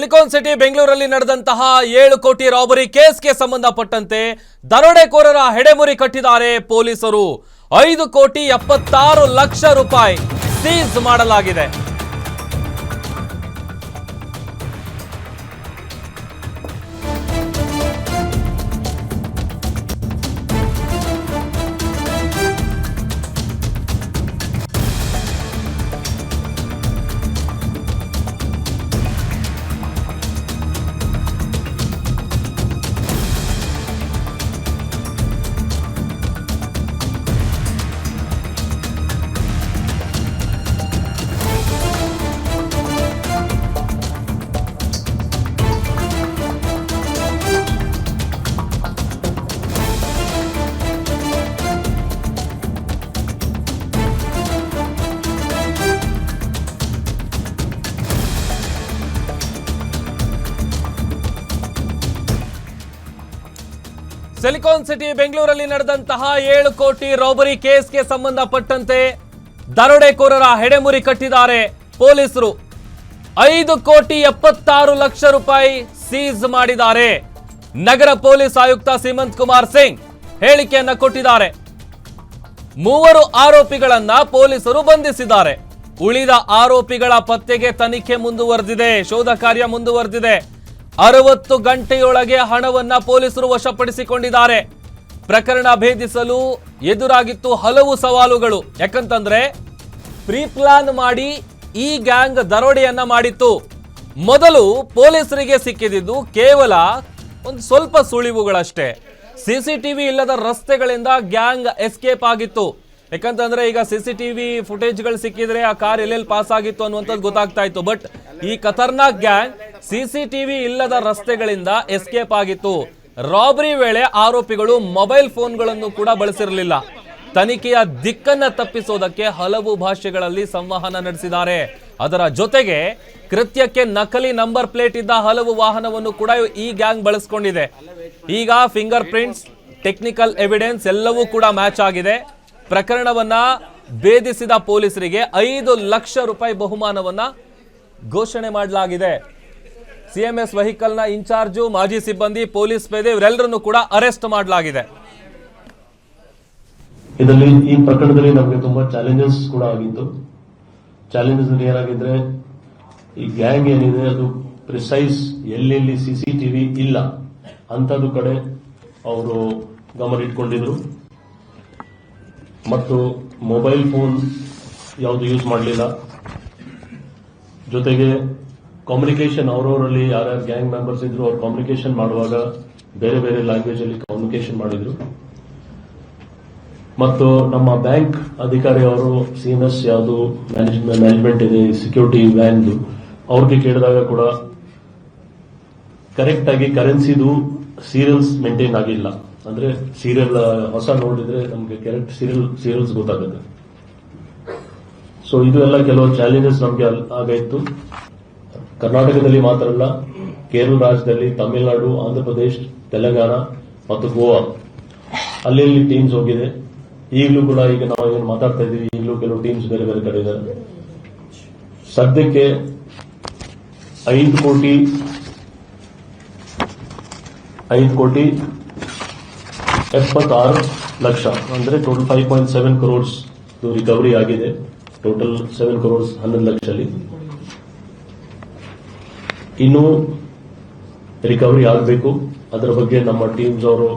Silicon city ಬೆಂಗಳೂರಲ್ಲಿ ನಡೆದಂತಹ 7 ಕೋಟಿ ರಾಬರಿ ಕೇಸ್ಗೆ ಸಂಬಂಧಪಟ್ಟಂತೆ ದರೋಡೆಕೋರರ ಹೆಡೆಮುರಿ ಕಟ್ಟಿದ್ದಾರೆ ಪೊಲೀಸರು। 5 ಕೋಟಿ 76 ಲಕ್ಷ ರೂಪಾಯಿ ಸೀಸ್ ಮಾಡಲಾಗಿದೆ। ಸಿಲಿಕಾನ್ ಸಿಟಿ ಬೆಂಗಳೂರಲ್ಲಿ ನಡೆದಂತಹ 7 ಕೋಟಿ ರಾಬರಿ ಕೇಸ್ಗೆ ಸಂಬಂಧಪಟ್ಟಂತೆ ದರೋಡೆಕೋರರ ಹೆಡೆಮುರಿ ಕಟ್ಟಿದ್ದಾರೆ ಪೊಲೀಸರು। 5 ಕೋಟಿ 76 ಲಕ್ಷ ರೂಪಾಯಿ ಸೀಸ್ ಮಾಡಿದ್ದಾರೆ। ನಗರ ಪೊಲೀಸ್ ಆಯುಕ್ತ ಸೀಮಂತ್ ಕುಮಾರ್ ಸಿಂಗ್ ಹೇಳಿಕೆಯನ್ನ ಕೊಟ್ಟಿದ್ದಾರೆ। 3 ಆರೋಪಿಗಳನ್ನ ಪೊಲೀಸರು ಬಂಧಿಸಿದ್ದಾರೆ। ಉಳಿದ ಆರೋಪಿಗಳ ಪತ್ತೆಗೆ ತನಿಖೆ ಮುಂದುವರೆದಿದೆ, ಶೋಧ ಕಾರ್ಯ ಮುಂದುವರೆದಿದೆ। 60 ಗಂಟೆಯೊಳಗೆ ಹಣವನ್ನ ಪೊಲೀಸರು ವಶಪಡಿಸಿಕೊಂಡಿದ್ದಾರೆ। ಪ್ರಕರಣ ಭೇದಿಸಲು ಎದುರಾಗಿತ್ತು ಹಲವು ಸವಾಲುಗಳು। ಯಾಕಂತಂದ್ರೆ ಪ್ರೀ ಪ್ಲಾನ್ ಮಾಡಿ ಈ ಗ್ಯಾಂಗ್ ದರೋಡೆಯನ್ನ ಮಾಡಿತ್ತು। ಮೊದಲು ಪೊಲೀಸರಿಗೆ ಸಿಕ್ಕಿದ್ದು ಕೇವಲ ಒಂದು ಸ್ವಲ್ಪ ಸುಳಿವುಗಳಷ್ಟೇ। ಸಿಸಿಟಿವಿ ಇಲ್ಲದ ರಸ್ತೆಗಳಿಂದ ಗ್ಯಾಂಗ್ ಎಸ್ಕೇಪ್ ಆಗಿತ್ತು। ಯಾಕಂತಂದ್ರೆ ಈಗ ಸಿಸಿಟಿವಿ ಫುಟೇಜ್ಗಳು ಸಿಕ್ಕಿದ್ರೆ ಆ ಕಾರ್ ಎಲ್ಲೆಲ್ಲಿ ಪಾಸ್ ಆಗಿತ್ತು ಅನ್ನುವಂಥದ್ದು ಗೊತ್ತಾಗ್ತಾ ಇತ್ತು। ಬಟ್ ಈ ಖತರ್ನಾಕ್ ಗ್ಯಾಂಗ್ ಸಿಸಿಟಿವಿ ಇಲ್ಲದ ರಸ್ತೆಗಳಿಂದ ಎಸ್ಕೇಪ್ ಆಗಿತ್ತು। ರಾಬರಿ ವೇಳೆ ಆರೋಪಿಗಳು ಮೊಬೈಲ್ ಫೋನ್ಗಳನ್ನು ಕೂಡ ಬಳಸಿರಲಿಲ್ಲ। ತನಿಖೆಯ ದಿಕ್ಕನ್ನ ತಪ್ಪಿಸೋದಕ್ಕೆ ಹಲವು ಭಾಷೆಗಳಲ್ಲಿ ಸಂವಹನ ನಡೆಸಿದ್ದಾರೆ। ಅದರ ಜೊತೆಗೆ ಕೃತ್ಯಕ್ಕೆ ನಕಲಿ ನಂಬರ್ ಪ್ಲೇಟ್ ಇದ್ದ ಹಲವು ವಾಹನವನ್ನು ಕೂಡ ಈ ಗ್ಯಾಂಗ್ ಬಳಸಿಕೊಂಡಿದೆ। ಈಗ ಫಿಂಗರ್ ಪ್ರಿಂಟ್ಸ್, ಟೆಕ್ನಿಕಲ್ ಎವಿಡೆನ್ಸ್ ಎಲ್ಲವೂ ಕೂಡ ಮ್ಯಾಚ್ ಆಗಿದೆ। ಪ್ರಕರಣವನ್ನ ಭೇದಿಸಿದ ಪೊಲೀಸರಿಗೆ 5 ಲಕ್ಷ ರೂಪಾಯಿ ಬಹುಮಾನವನ್ನ ಘೋಷಣೆ ಮಾಡಲಾಗಿದೆ। ಸಿಎಂಎಸ್ ವೆಹಿಕಲ್ ನ ಇನ್ಚಾರ್ಜು, ಮಾಜಿ ಸಿಬ್ಬಂದಿ, ಪೊಲೀಸ್ ಪೇದೆ ಇವರೆಲ್ಲರನ್ನು ಕೂಡ ಅರೆಸ್ಟ್ ಮಾಡಲಾಗಿದೆ। ಇದರಲ್ಲಿ ಈ ಪ್ರಕರಣದಲ್ಲಿ ನಮಗೆ ತುಂಬಾ ಚಾಲೆಂಜಸ್ ಕೂಡ ಆಗಿತ್ತು। ಚಾಲೆಂಜಸ್ ಏನಾಗಿದ್ರೆ ಈ ಗ್ಯಾಂಗ್ ಏನಿದೆ ಅದು ಪ್ರಿಸೈಸ್ ಎಲ್ಲೆಲ್ಲಿ ಸಿಸಿಟಿವಿ ಇಲ್ಲ ಅಂತದ್ದು ಕಡೆ ಅವರು ಗಮನ ಇಟ್ಕೊಂಡಿದ್ರು ಮತ್ತು ಮೊಬೈಲ್ ಫೋನ್ ಯಾವುದು ಯೂಸ್ ಮಾಡಲಿಲ್ಲ। ಜೊತೆಗೆ ಕಮ್ಯುನಿಕೇಶನ್ ಅವರವರಲ್ಲಿ ಯಾರ್ಯಾರು ಗ್ಯಾಂಗ್ ಮೆಂಬರ್ಸ್ ಇದ್ರು ಅವ್ರು ಕಮ್ಯುನಿಕೇಶನ್ ಮಾಡುವಾಗ ಬೇರೆ ಬೇರೆ ಲ್ಯಾಂಗ್ವೇಜ್ ಅಲ್ಲಿ ಕಮ್ಯುನಿಕೇಶನ್ ಮಾಡಿದ್ರು। ಮತ್ತು ನಮ್ಮ ಬ್ಯಾಂಕ್ ಅಧಿಕಾರಿ ಅವರು ಸಿಎಂಎಸ್ ಯಾವುದು ಮ್ಯಾನೇಜ್ಮೆಂಟ್ ಇದೆ ಸೆಕ್ಯೂರಿಟಿ ವ್ಯಾನ್ ಅವ್ರಿಗೆ ಕೇಳಿದಾಗ ಕೂಡ ಕರೆಕ್ಟ್ ಆಗಿ ಕರೆನ್ಸಿದು ಸೀರಿಯಲ್ಸ್ ಮೇಂಟೈನ್ ಆಗಿಲ್ಲ। ಅಂದ್ರೆ ಸೀರಿಯಲ್ ಹೊಸ ನೋಡಿದ್ರೆ ನಮಗೆ ಕರೆಕ್ಟ್ ಸೀರಿಯಲ್ಸ್ ಗೊತ್ತಾಗುತ್ತೆ। ಸೊ ಇದು ಎಲ್ಲ ಕೆಲವು ಚಾಲೆಂಜಸ್ ನಮಗೆ ಆಗಿತ್ತು। ಕರ್ನಾಟಕದಲ್ಲಿ ಮಾತ್ರ ಅಲ್ಲ, ಕೇರಳ ರಾಜ್ಯದಲ್ಲಿ, ತಮಿಳುನಾಡು, ಆಂಧ್ರ ಪ್ರದೇಶ, ತೆಲಂಗಾಣ ಮತ್ತು ಗೋವಾ ಅಲ್ಲಿ ಟೀಮ್ಸ್ ಹೋಗಿದೆ। ಈಗಲೂ ಕೂಡ ಈಗ ನಾವು ಏನು ಮಾತಾಡ್ತಾ ಇದ್ದೀವಿ, ಈಗಲೂ ಕೆಲವು ಟೀಮ್ಸ್ ಬೇರೆ ಬೇರೆ ಕಡೆ ಇದ್ದಾರೆ। ಸದ್ಯಕ್ಕೆ 5 ಕೋಟಿ 76 ಲಕ್ಷ ಅಂದ್ರೆ ಟೋಟಲ್ 5.7 crores ರಿಕವರಿ ಆಗಿದೆ। ಟೋಟಲ್ 7 crores 11 ಲಕ್ಷದಲ್ಲಿ ಇನ್ನೂ ರಿಕವರಿ ಆಗಬೇಕು। ಅದರ ಬಗ್ಗೆ ನಮ್ಮ ಟೀಮ್ಸ್ ಅವರು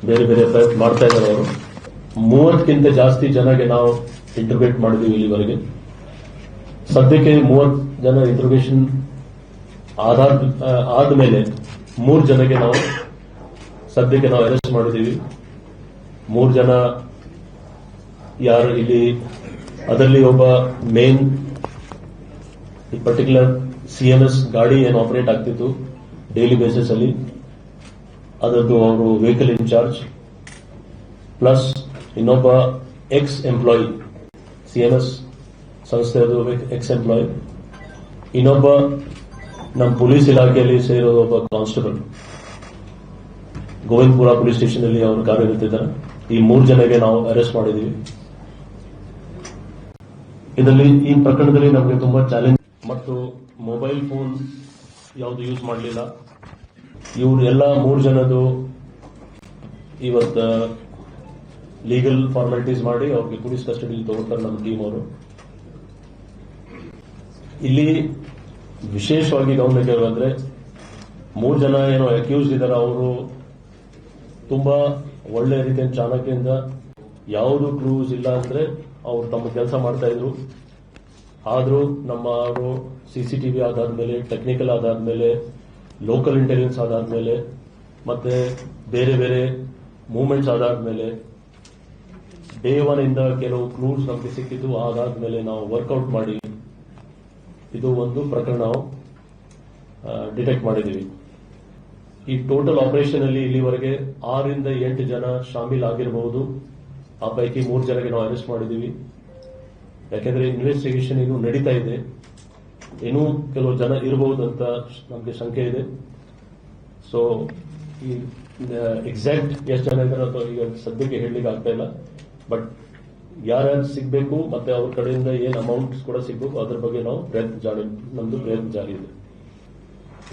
ಬೇರೆ ಬೇರೆ ಪ್ರಯತ್ನ ಮಾಡ್ತಾ ಇದ್ದಾರೆ। ಅವರು 30ಕ್ಕಿಂತ ಜಾಸ್ತಿ ಜನಗೆ ನಾವು ಇಂಟರ್ವೇಟ್ ಮಾಡಿದೀವಿ ಇಲ್ಲಿವರೆಗೆ। ಸದ್ಯಕ್ಕೆ 30 ಜನ ಇಂಟರ್ವೇಷನ್ ಆದ್ಮೇಲೆ 3 ಜನಕ್ಕೆ ನಾವು ಸದ್ಯಕ್ಕೆ ನಾವು ಅರೆಸ್ಟ್ ಮಾಡಿದೀವಿ। 3 ಜನ ಯಾರು ಇಲ್ಲಿ, ಅದರಲ್ಲಿ ಒಬ್ಬ ಮೇನ್ ಈ ಪರ್ಟಿಕ್ಯುಲರ್ ಸಿಎಂಎಸ್ ಗಾಡಿ ಏನು ಆಪರೇಟ್ ಆಗ್ತಿತ್ತು ಡೈಲಿ ಬೇಸಿಸ್ ಅಲ್ಲಿ, ಅದರದ್ದು ಅವರು ವೆಹಿಕಲ್ ಇನ್ಚಾರ್ಜ್, ಪ್ಲಸ್ ಇನ್ನೊಬ್ಬ ಎಕ್ಸ್ ಎಂಪ್ಲಾಯಿ, ಸಿಎಂಎಸ್ ಸಂಸ್ಥೆಯದು ಎಕ್ಸ್ ಎಂಪ್ಲಾಯಿ, ಇನ್ನೊಬ್ಬ ನಮ್ಮ ಪೊಲೀಸ್ ಇಲಾಖೆಯಲ್ಲಿ ಸೇರೋದು ಒಬ್ಬ ಕಾನ್ಸ್ಟೇಬಲ್, ಗೋವಿಂದಪುರ ಪೊಲೀಸ್ ಸ್ಟೇಷನ್ ಅಲ್ಲಿ ಅವರು ಕಾರ್ಯನಿರ್ವಹಿಸಿದ್ದಾರೆ। ಈ 3 ಜನಕ್ಕೆ ನಾವು ಅರೆಸ್ಟ್ ಮಾಡಿದೀವಿ। ಇದರಲ್ಲಿ ಈ ಪ್ರಕರಣದಲ್ಲಿ ನಮಗೆ ತುಂಬಾ ಚಾಲೆಂಜ್ ಮತ್ತು ಮೊಬೈಲ್ ಫೋನ್ ಯಾವುದು ಯೂಸ್ ಮಾಡಲಿಲ್ಲ. ಇವರೆಲ್ಲ 3 ಜನದು ಇವತ್ತು ಲೀಗಲ್ ಫಾರ್ಮಾಲಿಟೀಸ್ ಮಾಡಿ ಅವ್ರಿಗೆ ಪೊಲೀಸ್ ಕಸ್ಟಡಿಯಲ್ಲಿ ತಗೋತಾರೆ ನಮ್ಮ ಟೀಮ್ ಅವರು. ಇಲ್ಲಿ ವಿಶೇಷವಾಗಿ ಗಮನಕ್ಕೆ ಬಂದ್ರೆ 3 ಜನ ಏನೋ ಅಕ್ಯೂಸ್ ಇದ್ದಾರೆ, ಅವರು ತುಂಬಾ ಒಳ್ಳೆ ರೀತಿಯ ಚಾಣಕ್ಯದಿಂದ ಯಾವುದು ಕ್ಲೂಸ್ ಇಲ್ಲ ಅಂದ್ರೆ ಅವ್ರು ತಮ್ಮ ಕೆಲಸ ಮಾಡ್ತಾ ಇದ್ರು. ಆದ್ರೂ ನಮ್ಮ ಅವರು ಸಿಸಿಟಿವಿ ಆಧಾರದ ಮೇಲೆ, ಟೆಕ್ನಿಕಲ್ ಆಧಾರದ ಮೇಲೆ, ಲೋಕಲ್ ಇಂಟೆಲಿಜೆನ್ಸ್ ಆಧಾರದ ಮೇಲೆ, ಮತ್ತೆ ಬೇರೆ ಬೇರೆ ಮೂವ್ಮೆಂಟ್ಸ್ ಆಧಾರದ ಮೇಲೆ ಡೇ 1 ಇಂದ ಕೆಲವು ಕ್ಲೂಸ್ ನಮಗೆ ಸಿಕ್ಕಿದ್ದು. ಅದಾದ್ಮೇಲೆ ನಾವು ವರ್ಕೌಟ್ ಮಾಡಿ ಇದು ಒಂದು ಪ್ರಕರಣ ನಾವು ಡಿಟೆಕ್ಟ್ ಮಾಡಿದ್ದೀವಿ. ಈ ಟೋಟಲ್ ಆಪರೇಷನ್ ಅಲ್ಲಿ ಇಲ್ಲಿವರೆಗೆ 6 ರಿಂದ 8 ಜನ ಶಾಮೀಲ್ ಆಗಿರಬಹುದು. ಆ ಪೈಕಿ 3 ಜನಕ್ಕೆ ನಾವು ಅರೆಸ್ಟ್ ಮಾಡಿದ್ದೀವಿ. ಯಾಕೆಂದ್ರೆ ಇನ್ವೆಸ್ಟಿಗೇಷನ್ ಇನ್ನೂ ನಡೀತಾ ಇದೆ, ಇನ್ನೂ ಕೆಲವು ಜನ ಇರಬಹುದು ಅಂತ ನಮಗೆ ಶಂಕೆ ಇದೆ. ಸೊ ಈ ಎಕ್ಸಾಕ್ಟ್ ಎಷ್ಟು ಜನ ಇದ್ದಾರೆ ಅಥವಾ ಈಗ ಸದ್ಯಕ್ಕೆ ಹೇಳಲಿಕ್ಕೆ ಆಗ್ತಾ ಇಲ್ಲ. ಬಟ್ ಯಾರ್ಯಾರು ಸಿಗಬೇಕು ಮತ್ತೆ ಅವ್ರ ಕಡೆಯಿಂದ ಏನು ಅಮೌಂಟ್ಸ್ ಕೂಡ ಸಿಗಬೇಕು ಅದ್ರ ಬಗ್ಗೆ ನಾವು ನಮ್ದು ಪ್ರಯತ್ನ ಜಾರಿ ಇದೆ.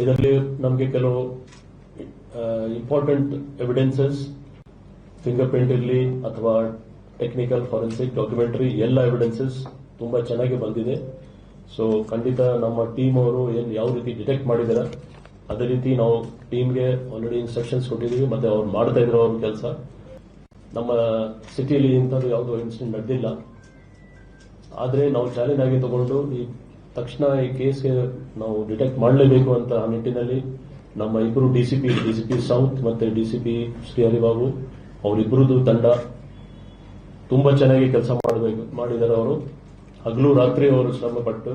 ಇದರಲ್ಲಿ ನಮಗೆ ಕೆಲವು ಇಂಪಾರ್ಟೆಂಟ್ ಎವಿಡೆನ್ಸಸ್, ಫಿಂಗರ್ ಪ್ರಿಂಟ್ ಇರಲಿ ಅಥವಾ ಟೆಕ್ನಿಕಲ್ ಫಾರೆನ್ಸಿಕ್ ಡಾಕ್ಯುಮೆಂಟರಿ, ಎಲ್ಲ ಎವಿಡೆನ್ಸಸ್ ತುಂಬಾ ಚೆನ್ನಾಗಿ ಬಂದಿದೆ. ಸೊ ಖಂಡಿತ ನಮ್ಮ ಟೀಮ್ ಅವರು ಯಾವ ರೀತಿ ಡಿಟೆಕ್ಟ್ ಮಾಡಿದ್ದಾರೆ ಅದೇ ರೀತಿ ನಾವು ಟೀಮ್ಗೆ ಆಲ್ರೆಡಿ ಇನ್ಸ್ಟ್ರಕ್ಷನ್ಸ್ ಕೊಟ್ಟಿದ್ದೀವಿ, ಮತ್ತೆ ಅವ್ರು ಮಾಡ್ತಾ ಇದ್ರು ಅವ್ರ ಕೆಲಸ. ನಮ್ಮ ಸಿಟಿಯಲ್ಲಿ ಇಂಥದ್ದು ಯಾವುದೋ ಇನ್ಸಿಡೆಂಟ್ ನಡೆದಿಲ್ಲ. ಆದ್ರೆ ನಾವು ಚಾಲೆಂಜ್ ಆಗಿ ತಗೊಂಡು ಈ ತಕ್ಷಣ ಈ ಕೇಸ್ಗೆ ನಾವು ಡಿಟೆಕ್ಟ್ ಮಾಡಲೇಬೇಕು ಅಂತ ಆ ನಿಟ್ಟಿನಲ್ಲಿ ನಮ್ಮ ಇಬ್ಬರು ಡಿಸಿಪಿ ಸೌತ್ ಮತ್ತೆ ಡಿಸಿಪಿ ಶ್ರೀ ಹರಿಬಾಬು ಅವರಿಬ್ಬರದು ತಂಡ ತುಂಬಾ ಚೆನ್ನಾಗಿ ಕೆಲಸ ಮಾಡಿದ್ದಾರೆ. ಅವರು ಹಗಲು ರಾತ್ರಿ ಅವರು ಶ್ರಮ ಪಟ್ಟು